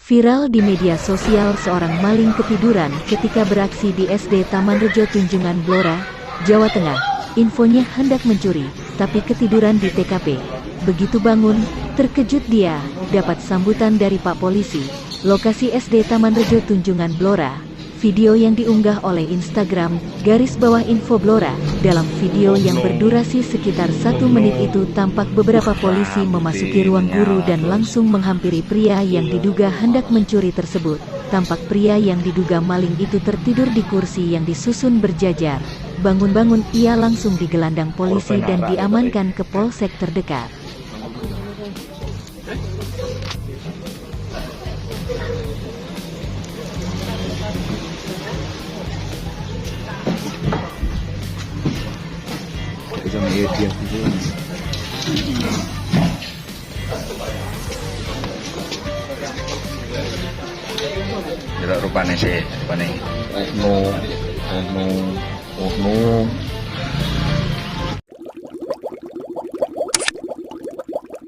Viral di media sosial, seorang maling ketiduran ketika beraksi di SD Taman Rejo Tunjungan Blora, Jawa Tengah. Infonya hendak mencuri, tapi ketiduran di TKP. Begitu bangun, terkejut dia dapat sambutan dari Pak Polisi. Lokasi SD Taman Rejo Tunjungan Blora. Video yang diunggah oleh Instagram _info Blora. Dalam video yang berdurasi sekitar 1 menit itu tampak beberapa polisi memasuki ruang guru dan langsung menghampiri pria yang diduga hendak mencuri tersebut. Tampak pria yang diduga maling itu tertidur di kursi yang disusun berjajar. Bangun-bangun ia langsung digelandang polisi dan diamankan ke polsek terdekat. Jelek rupane sih, rupane. Oh no.